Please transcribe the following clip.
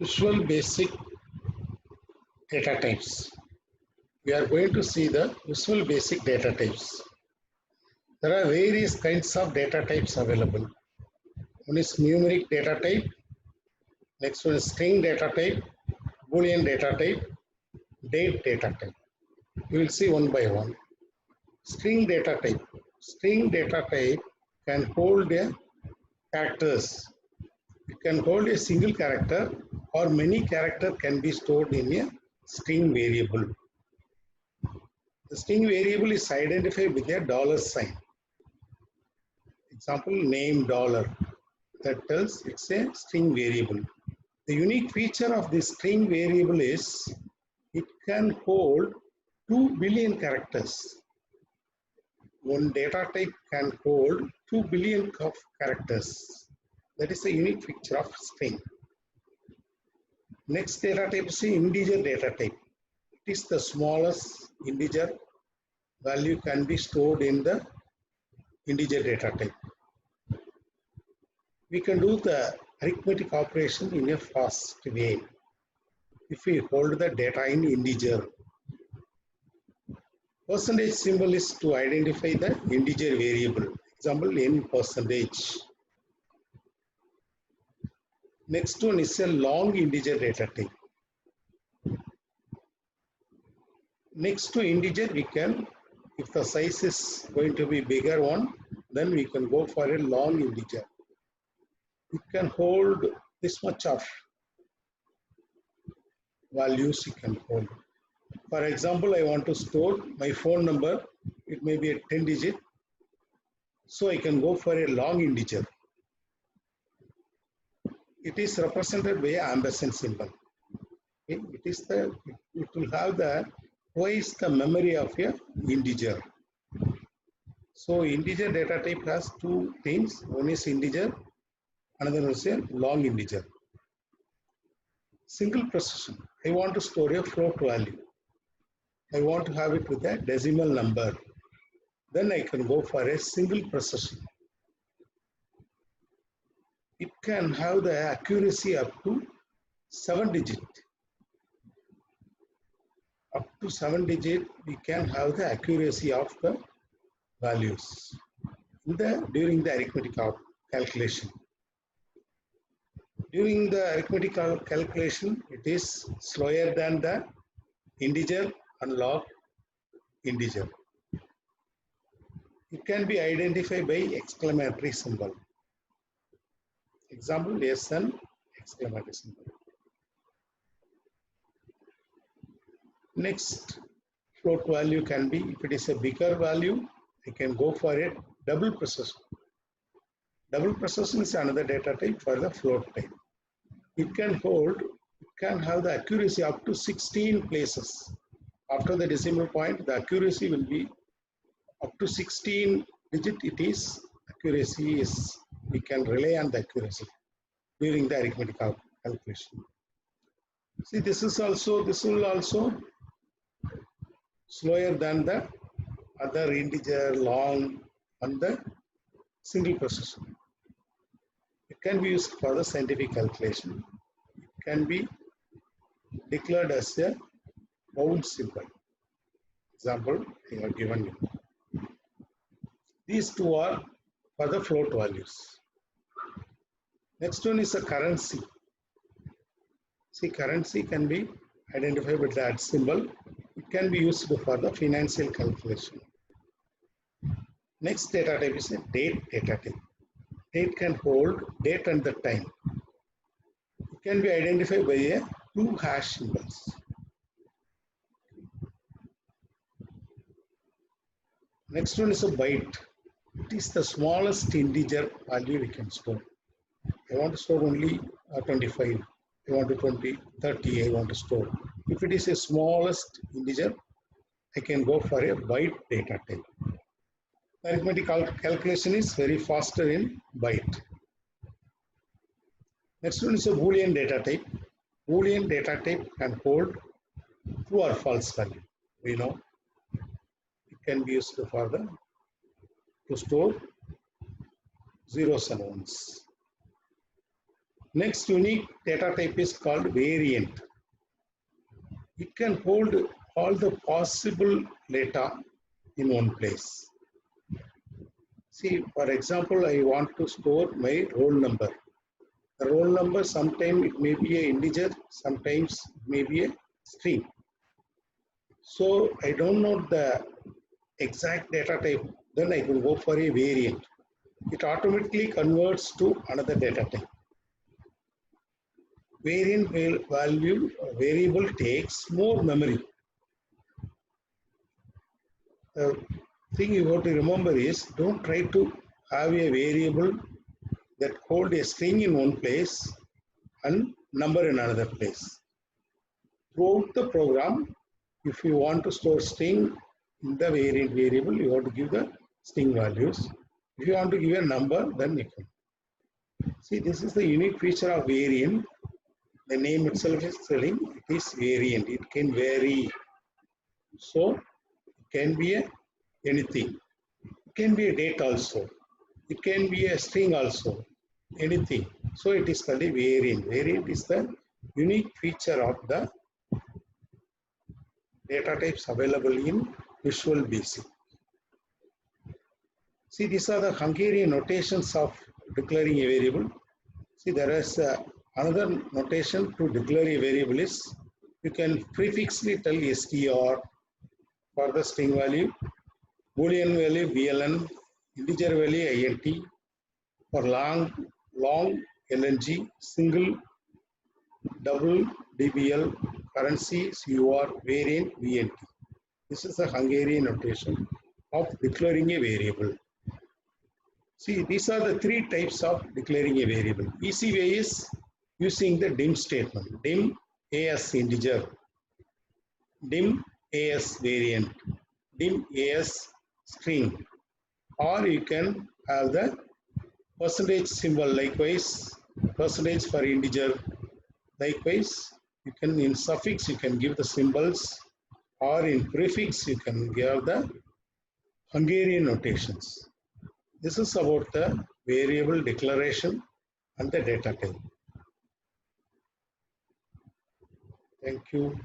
Visual Basic data types. We are going to see the Visual Basic data types. There are various kinds of data types available. One is numeric data type, next one is string data type, Boolean data type, date data type. We will see one by one. String data type. String data type can hold a characters. It can hold a single character or many characters can be stored in a string variable. The string variable is identified with a dollar sign. Example, name dollar. That tells it's a string variable. The unique feature of this string variable is it can hold 2 billion characters. One data type can hold 2 billion of characters. That is a unique feature of string. Next data type is the integer data type. It is the smallest integer value can be stored in the integer data type. We can do the arithmetic operation in a fast way if we hold the data in integer. Percentage symbol is to identify the integer variable. Example, n percentage. Next one is a long integer data type. Next to integer, we can, if the size is going to be bigger one, then we can go for a long integer. It can hold this much of values it can hold. For example, I want to store my phone number. It may be a 10 digit. So I can go for a long integer. It is represented by an ampersand symbol. Okay? It will have the twice the memory of a integer. So integer data type has two things. One is integer, another is a long integer. Single precision. I want to store a float value. I want to have it with a decimal number. Then I can go for a single precision. It can have the accuracy up to 7 digit. Up to 7 digit, we can have the accuracy of the values during the arithmetic calculation. During the arithmetic calculation, it is slower than the integer and log integer. It can be identified by exclamatory symbol. Example, SN exclamatory symbol. Next float value can be, if it is a bigger value, I can go for a double precision. Double precision is another data type for the float type. It can have the accuracy up to 16 places. After the decimal point, the accuracy will be up to 16 digit. Accuracy is, we can rely on the accuracy during the arithmetic calculation. See, this will also slower than the other integer, long, and the single precision. It can be used for the scientific calculation. It can be declared as a round symbol. Example, I have given you. These two are for the float values. Next one is a currency. See, currency can be identified with that symbol. It can be used for the financial calculation. Next data type is a date data type. Date can hold date and the time. It can be identified by two hash symbols. Next one is a byte. It is the smallest integer value we can store. I want to store only 25. I want to 20, 30, I want to store. If it is a smallest integer, I can go for a byte data type. Arithmetic calculation is very faster in byte. Next one is a Boolean data type. Boolean data type can hold true or false value. We know it can be used to store zeros and ones. Next unique data type is called variant. It can hold all the possible data in one place. See, for example, I want to store my roll number. The roll number, sometimes it may be an integer, sometimes it may be a string. So I don't know the exact data type, then I will go for a variant. It automatically converts to another data type. Variant value variable takes more memory. The thing you have to remember is, don't try to have a variable that hold a string in one place and number in another place. Throughout the program, if you want to store string in the variant variable, you have to give the string values. If you want to give a number, then you can. See, this is the unique feature of variant. The name itself is telling it is variant. It can vary. So, it can be anything. It can be a date also. It can be a string also. Anything. So, it is called a variant. Variant is the unique feature of the data types available in Visual Basic. See, these are the Hungarian notations of declaring a variable. See, there is another notation to declare a variable is, you can prefixly tell str for the string value, boolean value bln, integer value int, for long lng, single, double dbl, currency cur, variant vnt. This is the Hungarian notation of declaring a variable. See, these are the three types of declaring a variable. Easy way is using the dim statement. Dim as integer, dim as variant, dim as string, or you can have the percentage symbol, likewise percentage for integer. Likewise, you can, in suffix you can give the symbols, or in prefix you can give the Hungarian notations. This is about the variable declaration and the data type. Thank you.